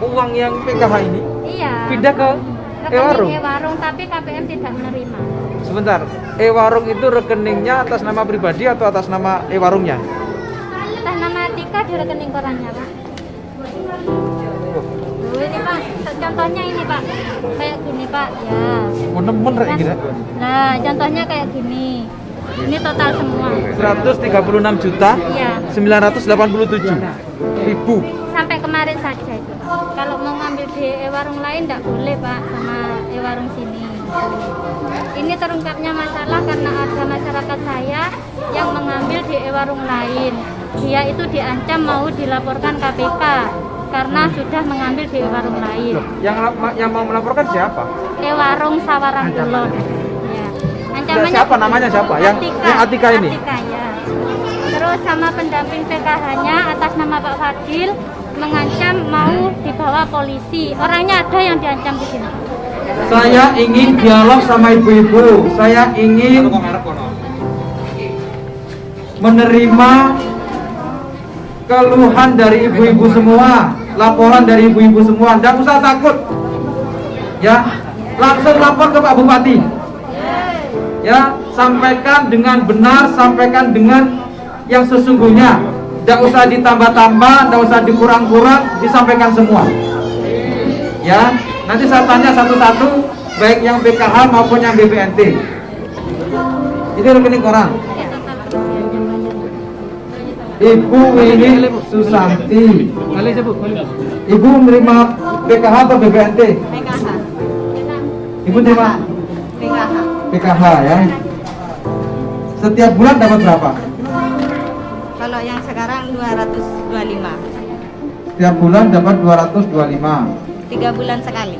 Uang yang PKH ini Iya. pindah ke e-warung. E-warung tapi KPM tidak menerima. Sebentar, e-warung itu rekeningnya atas nama pribadi atau atas nama e-warungnya? Atas nama Tika di rekening korannya, Pak. Ini Pak, contohnya ini Pak. Kayak gini Pak, ya. Menemen kayak gini. Nah, contohnya kayak gini. Ini total semua. 136 juta Iya. 987 ribu. Sampai kemarin saja itu. Kalau mau ngambil di e-warung lain tidak boleh Pak, sama e-warung sini. Ini terungkapnya masalah karena ada masyarakat saya yang mengambil di e-warung lain. Dia itu diancam mau dilaporkan KPK karena sudah mengambil di e-warung lain. Yang mau melaporkan siapa? E-warung Sawarang Kulon. Ya. Ancamannya Siapa namanya siapa? Yang Atika ini? Atika, ya. Terus sama pendamping PKH-nya atas nama Pak Fadil mengancam mau dibawa polisi. Orangnya ada yang diancam di sini. Saya ingin dialog sama ibu-ibu. Saya ingin menerima keluhan dari ibu-ibu semua, laporan dari ibu-ibu semua. Tidak usah takut, ya, langsung lapor ke Pak Bupati. Ya, sampaikan dengan benar, sampaikan dengan yang sesungguhnya. Tidak usah ditambah-tambah, tidak usah dikurang-kurang, disampaikan semua. Ya, nanti saya tanya satu-satu, baik yang PKH maupun yang BPNT. Ini rekening koran. Ibu ini Susanti. Ibu menerima PKH atau BPNT? PKH. Ibu terima PKH. PKH ya. Setiap bulan dapat berapa? Kalau yang sekarang 225. Setiap bulan dapat 225. 3 bulan sekali.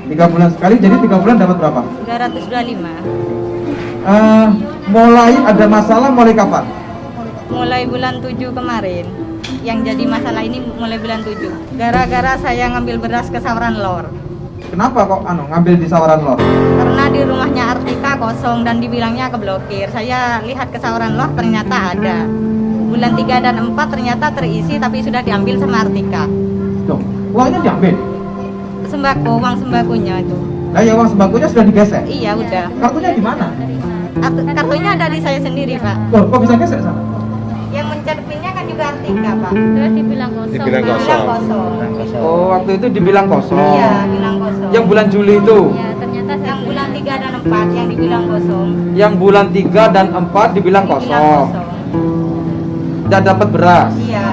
3 bulan sekali, jadi 3 bulan dapat berapa? 225. Mulai ada masalah mulai kapan? Mulai bulan 7 kemarin. Yang jadi masalah ini mulai bulan 7. Gara-gara saya ngambil beras ke Sawaran Lor. Kenapa kok ngambil di Sawaran Lor? Karena di rumahnya Artika kosong dan dibilangnya keblokir. Saya lihat ke Sawaran Lor ternyata ada. Bulan 3 dan 4 ternyata terisi tapi sudah diambil sama Artika. Tuh, uangnya diambil? Sembako, uang sembakonya itu. Nah, ya uang sembakonya sudah digesek? Iya udah. Kartunya di mana? Kartunya ada di saya sendiri Pak. Loh, kok bisa gesek sana? Yang mencet pinnya kan juga Artika Pak. Terus dibilang kosong. Dibilang Pak. Bilang kosong. Oh, waktu itu dibilang kosong. Iya, bilang kosong. Yang bulan Juli itu? Ya, ternyata saya Yang bulan 3 dan 4 yang dibilang kosong. Yang bulan 3 dan 4 dibilang Dibilang kosong. Tidak dapat beras. Iya.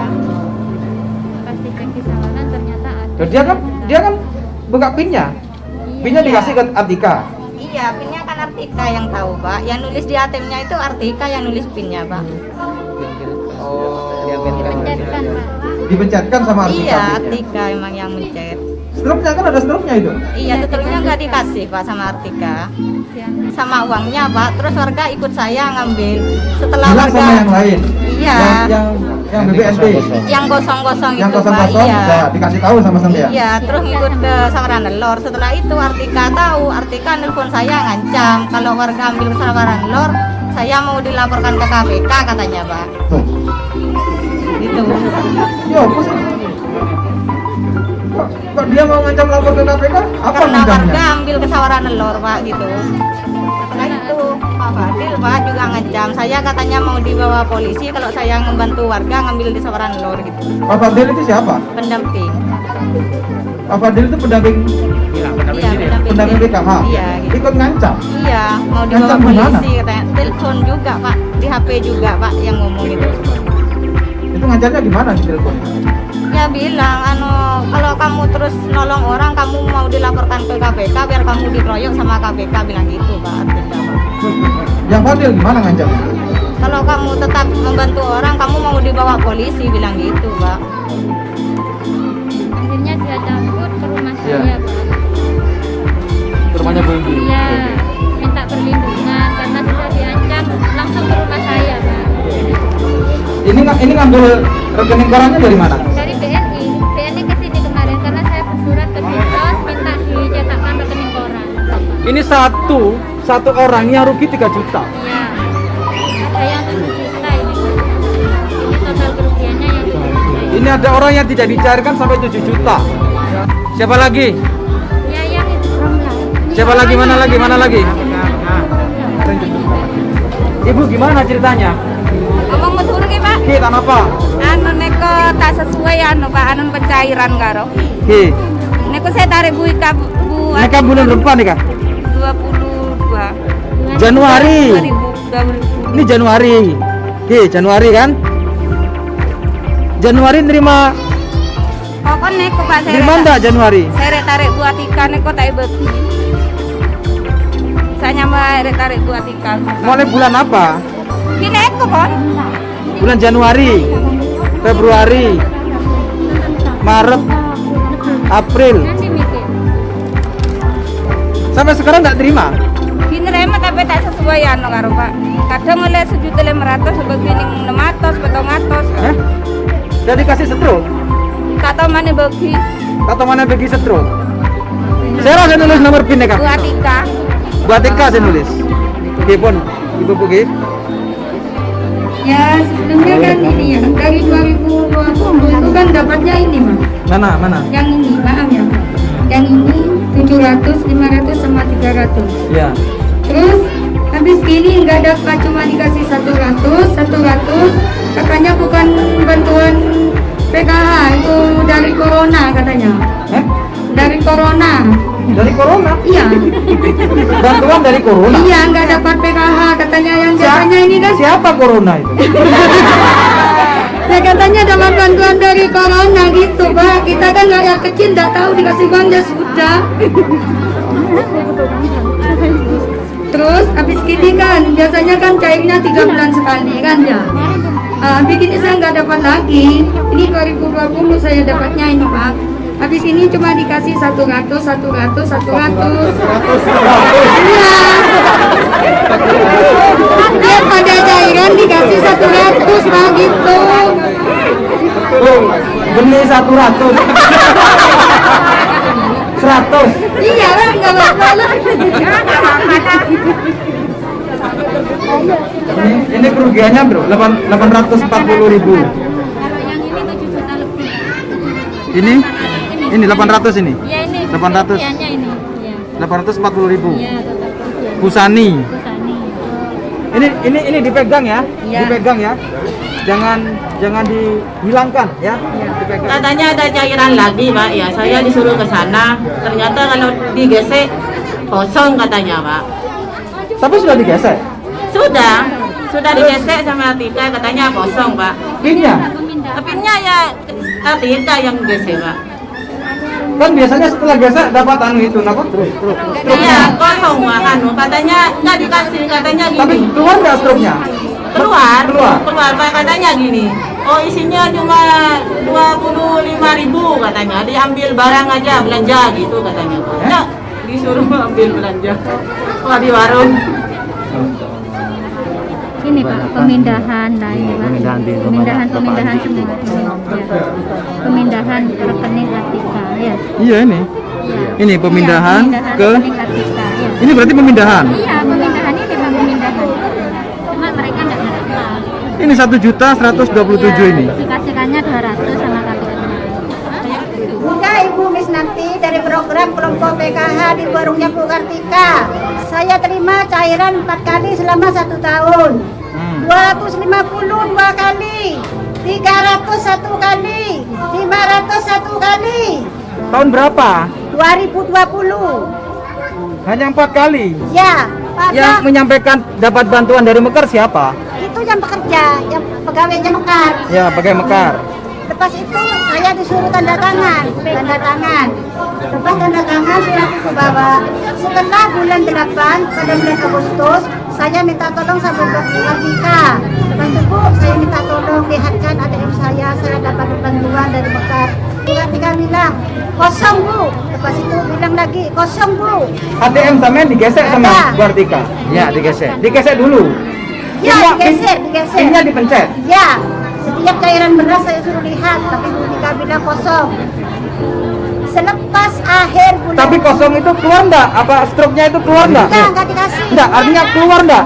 pas dicek di Sawaran ternyata ada. Dan dia kan buka pinnya. Pinnya Iya. dikasih ke Atika. Iya, pinnya kan Artika yang tahu, Pak. Yang nulis di ATM-nya itu Artika yang nulis pinnya, Pak. Oh. Dipencetkan Pak. Dipencetkan sama Atika. Iya, pinnya. Artika emang yang mencet. Struknya kan ada struknya itu. Iya, setelahnya nggak dikasih, Pak, sama Artika. Ya. Sama uangnya, Pak. Terus warga ikut saya ngambil. Setelah Bilang warga sama yang lain. Iya. Yang BBNT. Yang kosong-kosong Yang itu, Pak. kosong-kosong Iya. ya, dikasih tahu sama sampean. Iya, terus ngikut ke Sawaran Lor. Setelah itu Artika tahu, Artika nelpon saya ngancam kalau warga ambil ke Sawaran Lor, saya mau dilaporkan ke KPK katanya, Pak. Tuh. Gitu. Yo, kok dia mau ngancam lapor ke KPK? Apa Karena warga ngancamnya? ambil ke Sawaran Lor, Pak, gitu. Setelah itu Pak Fadil, Pak, juga ngancam. Saya katanya mau dibawa polisi kalau saya membantu warga ngambil di Sawaran Lor gitu. Pak Fadil itu siapa? Pendamping. Pak Fadil itu pendamping Iya, pendamping PKH. Iya, gitu. Ikut ngancam. Iya, mau dibawa Ngancam di mana? polisi katanya. Telepon juga, Pak. Di HP juga, Pak, yang ngomong itu. Itu ngancamnya gimana di telepon? Ya bilang, kalau kamu terus nolong orang, kamu mau dilaporkan ke KPK biar kamu dikeroyok sama KPK, bilang gitu, Pak. Artinya, Pak. Yang Fadil gimana ngancamnya? Kalau kamu tetap membantu orang, kamu mau dibawa polisi, bilang gitu, Pak. Akhirnya dia cabut ke rumah Iya. saya Pak. Ke rumahnya Bu Indi. Iya. ini ngambil rekening korannya dari mana? Dari BNI. BNI ke sini kemarin karena saya bersurat ke Dinsos minta dicetakkan rekening koran. Ini satu orang yang rugi 3 juta. Iya. Ada yang 7 juta ini. Ini total kerugiannya yang 7 juta. Ini ada orang yang tidak dicairkan sampai 7 juta. Siapa lagi? Ya yang itu Romla. Siapa lagi? Mana lagi? Ibu gimana ceritanya? Ngomong betul ki Pak. Ki, tanah apa? Anu neko tak sesuai anu Pak, anu pencairan karo. Ki, Neko saya tarik Bu Ika Bu ini kan bulan depan nih kak? 22 Januari. 2020. Ini Januari. Ki, Januari kan? Januari nerima Pokok neko Pak saya. nerima enggak Januari? Saya tarik Bu Atika neko tak beki. Saya nyama tarik Bu Atika. Mulai bulan apa? Ki neko kon. Bulan Januari, Februari, Maret, April. Nanti mikir. Sampai sekarang enggak terima? Ki nerima tapi tak sesuai anu karo Pak. Kadang oleh 1.500 sebegini 600 700. Udah dikasih stroke? Tak tahu mana bagi Atau mana bagi stroke? Saya langsung nulis nomor PIN ya kak? Bu Atika. Buat TK saya nulis. Oke pun, ibu Pugi. Ya sebelumnya kan ini ya dari 2020 itu kan dapatnya ini Mas. Mana? Yang ini maaf ya Pak. Yang ini 700, 500 sama 300. Ya. Terus habis gini nggak dapat cuma dikasih 100. Katanya bukan bantuan PKH itu dari corona katanya. Dari corona. Dari corona? Iya. Bantuan dari corona? Iya nggak dapat PKH katanya yang biasanya ini kan. Siapa corona itu? Ya katanya dapat bantuan dari corona gitu Pak. Kita kan rakyat kecil nggak tahu dikasih uang ya sudah. Terus habis gini kan biasanya kan cairnya 3 bulan sekali kan ya. Habis ini saya nggak dapat lagi. Ini 2020 saya dapatnya ini Pak. Habis ini cuma dikasih 100. Iya. Dia pada cairan dikasih 100 Pak gitu. Oh, beli 100. 100. Iya lah nggak apa-apa lah. Ini kerugiannya bro, 840.000. Kalau yang ini 7 juta lebih. Ini 800 ini. Ya ini. 800. Kerugiannya ini. Ya. 840.000. Iya, total kerugian. Pusani. Busani. Ini dipegang ya. Iya. Dipegang ya. Jangan dihilangkan ya. Dipegang. Katanya ada cairan lagi Pak, ya saya disuruh ke sana. Ternyata kalau digesek kosong katanya Pak. Tapi sudah digesek. Sudah digesek sama Atika katanya kosong Pak. Pinnya. Tapi ya Atika yang gesek Pak. Kan biasanya setelah gesek dapat itu terus. Iya kosong Pak, katanya nggak dikasih katanya Tapi gini. keluar nggak stroke-nya? Keluar Keluar. Pak katanya gini. Oh isinya cuma 25.000 katanya. Diambil barang aja belanja gitu katanya. Ya disuruh ambil belanja. Wah di warung. Ini Pak, pemindahan lah ini Pak. Pemindahan semua ini. Ya. Pemindahan rekening Atika ya. Iya ini. Iya. Ini pemindahan Iya, ke. rekening Atika ya. Ini berarti pemindahan. Iya, pemindahan ini Pak, pemindahan. Cuma mereka enggak dapat. Ini 1.127.000 ini. Dikasihkannya 200 sama KPM. Bunda Ibu Miss Nanti dari program kelompok PKH di warungnya Bu Kartika. Saya terima cairan 4 kali selama 1 tahun. 250 2 kali, 300 1 kali, 500 1 kali. Tahun berapa? 2020. Hanya 4 kali. Ya, Yang Pak. menyampaikan dapat bantuan dari Mekar siapa? Itu yang bekerja, yang pegawainya Mekar. Ya, pakai Mekar. Lepas itu saya disuruh tanda tangan. Lepas tanda tangan surat itu bawa. Setelah bulan 8 pada bulan Agustus saya minta tolong sama Bu Kartika. Lepas itu Bu, saya minta tolong lihatkan ATM saya dapat bantuan dari Mekar. Bu Kartika bilang kosong Bu. Lepas itu bilang lagi kosong Bu. ATM sampean digesek sama Ada. Bu Artika? Ya, digesek. Digesek dulu. Ya Pinnya- digesek. Pinnya dipencet. Ya, sedia Tiap cairan beras saya suruh lihat, tapi Bu Nika bilang kosong. Selepas akhir bulan. Tapi kosong itu keluar enggak? Apa struknya itu keluar enggak? Enggak dikasih. Enggak, artinya keluar enggak?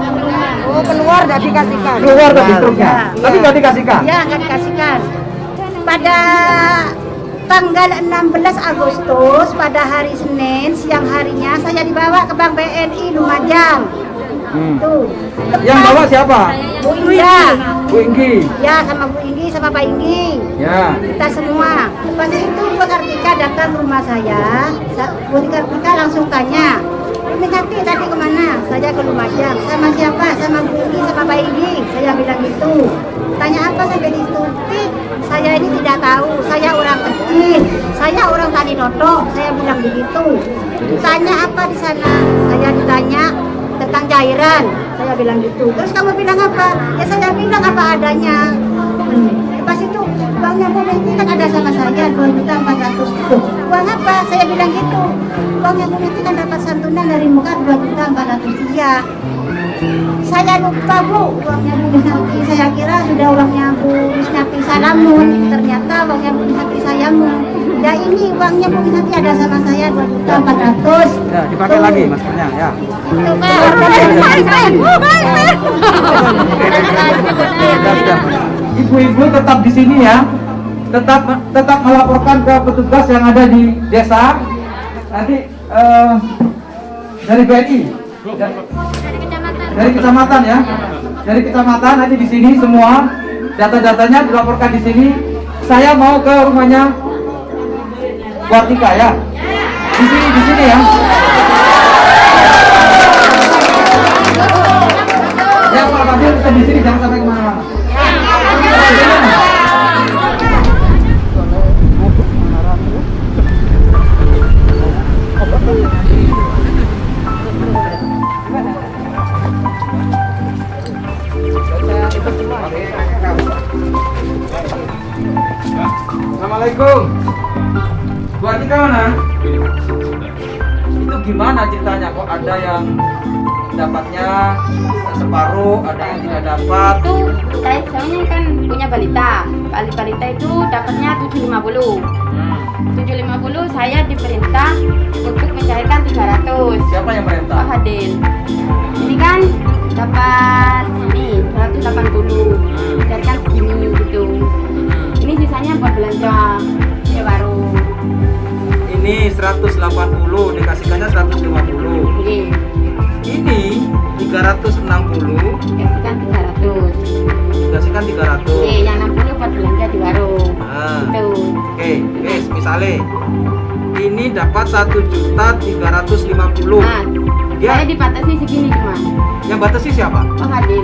Oh, keluar enggak dikasihkan. Keluar tapi struknya. Tapi enggak dikasihkan. Ya, enggak dikasihkan. Pada tanggal 16 Agustus pada hari Senin siang harinya saya dibawa ke Bank BNI Lumajang. Tuh. Yang bawa siapa? Bu Indah. Bu Inggi. Ya, sama Bu Inggi sama Pak Inggi. Ya. Kita semua. Lepas itu Bu Kartika datang ke rumah saya. Bu Kartika langsung tanya, "Ini Karti tadi kemana?" Saya ke Lumajang. Sama siapa? Sama Bu Inggi sama Pak Inggi. Saya bilang gitu. Tanya apa sampai ditutupi? Saya ini tidak tahu. Saya orang kecil. Saya orang tani noto. Saya bilang begitu. Tanya apa di sana? Saya ditanya tentang cairan. Saya bilang gitu. Terus kamu bilang apa? Ya saya bilang apa adanya. Pas itu uangnya Bu Menti kan ada sama saya 2.400.000. Uang apa? Saya bilang gitu. Uangnya Bu Menti kan dapat santunan dari muka 2.400.000. Iya. Saya lupa Bu, uangnya Bu Misnati. Saya kira sudah uangnya Bu Misnati Salamun. Ternyata uangnya Bu Misnati Sayamun. Ya ini uangnya Bu Misnati ada sama saya 2.400.000. Ya, dipakai Tuh. lagi maskernya ya. Itu Pak. Ibu-ibu tetap di sini ya. Tetap melaporkan ke petugas yang ada di desa. Nanti dari BNI. Dari kecamatan ya. Dari kecamatan nanti di sini semua data-datanya dilaporkan di sini. Saya mau ke rumahnya Bu Artika ya. Di sini ya. Ya Pak Fadil kita di sini jangan sampai kemana-mana. Assalamualaikum. Bu Artika mana? Itu gimana ceritanya kok ada yang dapatnya separuh, ada yang tidak dapat? Itu saya kan punya balita. Balita itu dapatnya 750. 750 saya diperintah untuk mencairkan 300. Siapa yang perintah? Pak Hadin. Ini kan dapat ini 180. Mencairkan segini gitu. Ini sisanya buat belanja ya baru. Ini 180 dikasihkannya 150. Oke. Ini 360 Kasihkan 300. dikasihkan 300. Oke, yang 60 buat belanja di warung. Nah. Itu. Oke, guys, misalnya ini dapat 1.350.000. Nah, Ya. saya dibatasi segini cuma. Yang batasi siapa? Pak Hadin.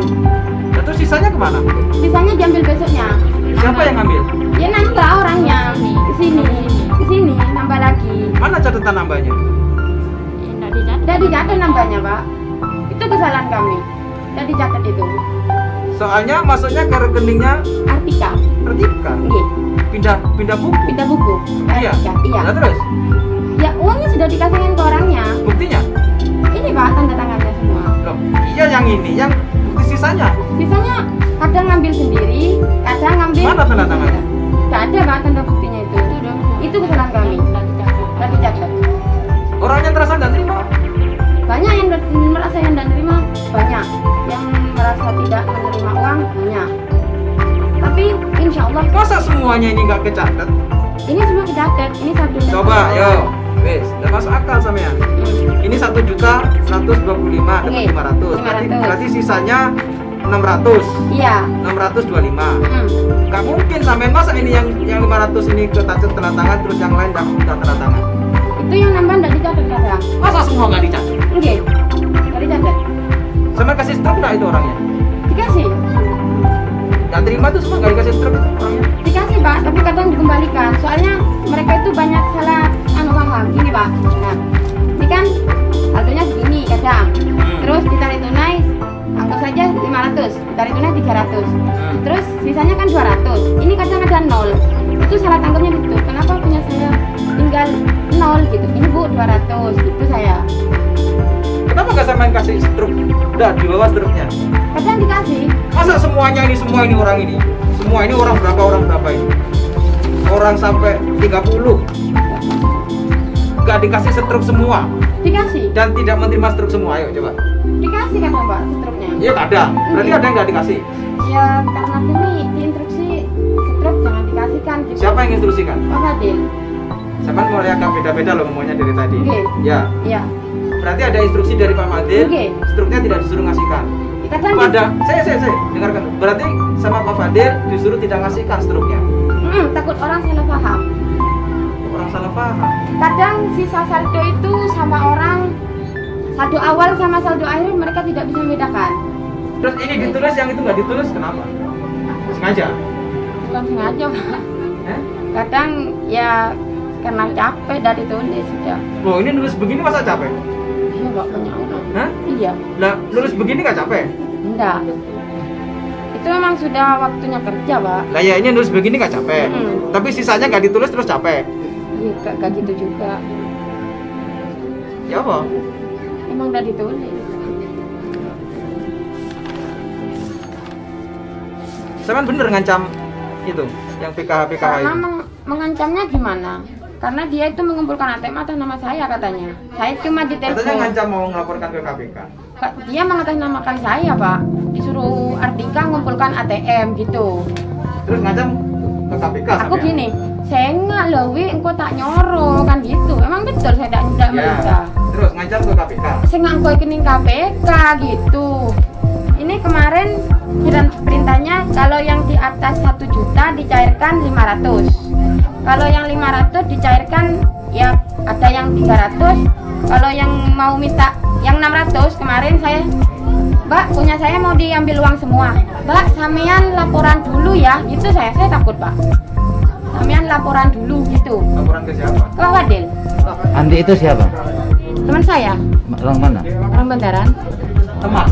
Nah, terus sisanya kemana? Sisanya diambil besoknya. Siapa yang ngambil? Ya nambah orangnya ke sini nambah lagi. Mana catatan nambahnya? Udah dicatat nambahnya Pak. Itu kesalahan kami. Udah dicatat itu. Soalnya masuknya ke rekeningnya Artika. Artika. Iya. Pindah buku. Pindah buku. Iya. Artika. Iya. Nah, terus Ya uangnya sudah dikasihkan ke orangnya. buktinya? Ini Pak tanda tangannya semua. Loh, iya yang ini, yang bukti sisanya. Sisanya kadang ngambil sendiri, kadang ngambil. Mana tanda tangannya? Gak ada Pak tanda buktinya itu. Itu kesalahan kami. Udah dicatat. Orangnya terasa nggak terima? Banyak yang merasa yang tidak menerima, banyak yang merasa tidak menerima uang, banyak. Tapi insya Allah Masa semuanya ini nggak kecatat? ini semua kecatat. Ini satu. Coba, yo, wes, udah masuk akal sama ya. Ini 1.125.000 dapat Oke, 500. Berarti sisanya 600. Iya. 625. Gak mungkin sampai masa ini yang 500 ini kecatat tanda tangan terus yang lain nggak tanda tangan. Itu yang nambah tidak dicatat kadang. Masa semua nggak dicatat? Enggak. Nggak dicatat. Sama kasih struk nggak itu orangnya? Dikasih. Yang terima tuh semua nggak dikasih struk itu orangnya? Dikasih Pak, tapi kadang dikembalikan. Soalnya mereka itu banyak salah paham. Gini Pak. Nah, ini kan saldonya segini kadang. Terus ditarik tunai anggap saja 500, ditarik tunai 300. Terus sisanya kan 200. Ini kadang ada 0. Itu salah tangkapnya gitu. Kenapa punya saya tinggal 0 gitu. Ini Bu 200 gitu saya. Kenapa nggak samain kasih struk? Udah di bawah struknya. Kadang dikasih. Masa semua ini orang ini? Semua ini orang berapa ini? Orang sampai 30. Nggak dikasih struk semua Dikasih. dan tidak menerima struk semua. Ayo coba. Dikasih kadang Pak struknya. Iya kadang. Berarti ada yang nggak dikasih. Ya karena kami diinstruksi struk jangan dikasihkan gitu. Siapa yang instruksikan? Pak Fadil. Siapa mau agak beda-beda loh ngomongnya dari tadi. Oke. Ya. Iya. Berarti ada instruksi dari Pak Fadil. Oke. Struknya tidak disuruh ngasihkan. Kadang Pada saya dengarkan. Berarti sama Pak Fadil disuruh tidak ngasihkan struknya. takut orang salah paham. Orang salah paham. Kadang sisa saldo itu sama orang saldo awal sama saldo akhir mereka tidak bisa membedakan. Terus ini ditulis, yang itu nggak ditulis, kenapa? Sengaja? Bukan sengaja Pak. Eh? Kadang ya karena capek dari tulis sudah. Loh ini nulis begini masa capek? Iya Pak, punya orang. Hah? Iya. Lah nulis begini nggak capek? Enggak. Itu memang sudah waktunya kerja Pak. Lah ya ini nulis begini nggak capek. Tapi sisanya nggak ditulis terus capek. Iya gak gitu juga. Ya apa? Emang udah ditulis. Saya kan bener ngancam itu, yang PKH Karena itu. mengancamnya gimana? Karena dia itu mengumpulkan ATM atas nama saya katanya. Saya cuma Katanya ditelepon. ngancam mau ngelaporkan ke KPK. Dia mengatasnamakan saya Pak. Disuruh Ardika ngumpulkan ATM gitu. Terus ngancam ke KPK. Aku sampean? gini, saya nggak lewi, engkau tak nyoro kan gitu. Emang betul saya tidak Ya. meriksa. Terus ngancam ke KPK. Saya nggak engkau rekening KPK gitu. Ini kemarin perintahnya kalau yang di atas 1 juta dicairkan 500. Kalau yang 500 dicairkan ya ada yang 300. Kalau yang mau minta yang 600 kemarin saya, Mbak punya saya mau diambil uang semua. Mbak samian laporan dulu ya, gitu saya takut Pak. Samian laporan dulu gitu. Laporan ke siapa? Ke Pak Fadil, Andi itu siapa? teman saya, Orang mana? orang Bandaran. Teman.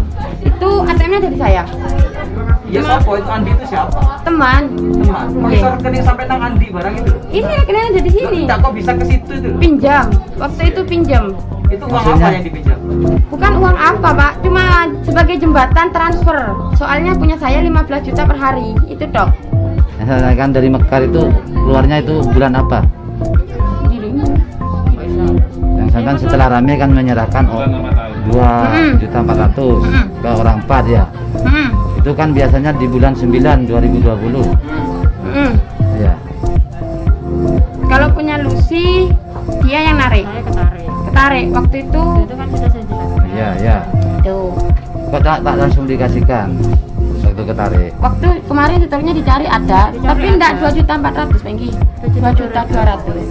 Itu ATM-nya dari saya. Iya siapa? Itu Andi itu siapa? Teman. Teman. Kok Oke. bisa rekening sampai nang Andi barang itu? Ini rekeningnya ada di sini. Enggak, kok bisa ke situ itu? Pinjam. Waktu itu pinjam. Itu uang apa yang dipinjam? Bukan uang apa Pak, cuma sebagai jembatan transfer. Soalnya punya saya 15 juta per hari. Itu dok. Kan dari Mekar itu keluarnya itu bulan apa? Dirinya. Yang saya kan setelah rame kan menyerahkan 2.400.000 ke orang 4 ya. Itu kan biasanya di bulan 9 2020. Ya. Kalau punya Lucy, dia yang narik. Ketarik. Waktu itu. Itu kan sudah saya jelaskan. Iya, ya. Tuh. Kok tak langsung dikasihkan waktu ketarik? Waktu kemarin setelahnya dicari ada, tapi enggak 2.400.000 Penggi. 2.200.000.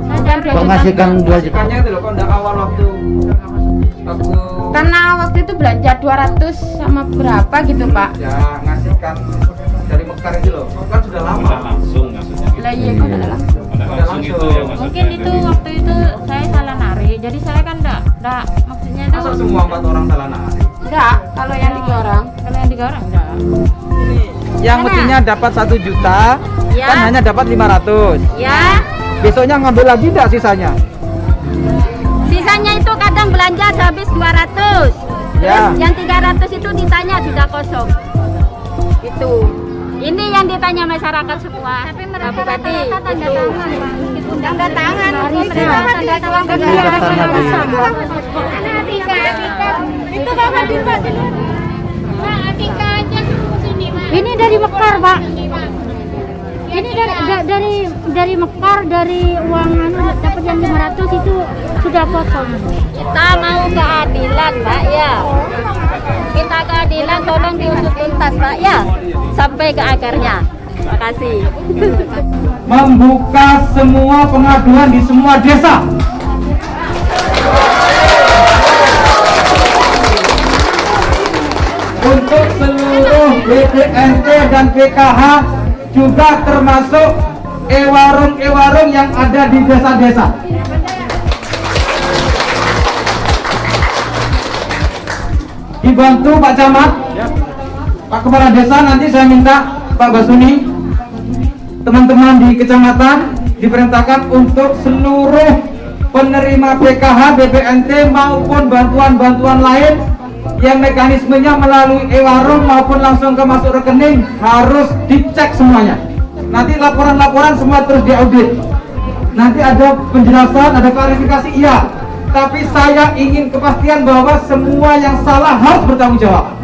Bukan 2 Kok juta. ngasihkan 2 juta? Makanya itu loh, kok enggak awal waktu Karena waktu itu belanja 200 sama berapa gitu Pak. ya ngasihkan dari Mekar itu loh, kan sudah lama. langsung maksudnya gitu. Lah iya kok udah langsung. Udah langsung itu ya maksudnya. Mungkin itu waktu itu saya salah narik. Jadi saya kan enggak maksudnya itu Masa semua 4 orang salah narik? Enggak, kalau yang 3 orang. kalau yang 3 orang enggak. Yang Mana? mestinya dapat 1 juta Ya. kan hanya dapat 500. Ya, Besoknya ngambil lagi enggak sisanya? sisanya itu kadang belanja ada habis 200. Ya. Terus yang 300 itu ditanya sudah kosong. Itu. Ini yang ditanya masyarakat semua. Tapi mereka rata-rata tanda tangan, Pak. Meskipun tanda tangan, mereka tanda tangan Itu Bapak di Pak. Pak Atika aja sini, Pak. Ini dari Mekar, Pak. Ini dari Mekar, dari uang dapat yang 500 itu sudah kosong. Kita mau keadilan, Pak, ya. Kita keadilan tolong diusut tuntas, Pak, ya. Sampai ke akarnya. Terima kasih. Membuka semua pengaduan di semua desa. Untuk seluruh BPNT dan PKH juga termasuk e-warung yang ada di desa-desa. Dibantu Pak Camat, Pak Kepala Desa, nanti saya minta Pak Basuni, teman-teman di kecamatan diperintahkan untuk seluruh penerima PKH, BPNT maupun bantuan-bantuan lain yang mekanismenya melalui e-warung maupun langsung ke masuk rekening harus dicek semuanya. Nanti laporan-laporan semua terus diaudit. Nanti ada penjelasan, ada klarifikasi, iya. Tapi saya ingin kepastian bahwa semua yang salah harus bertanggung jawab.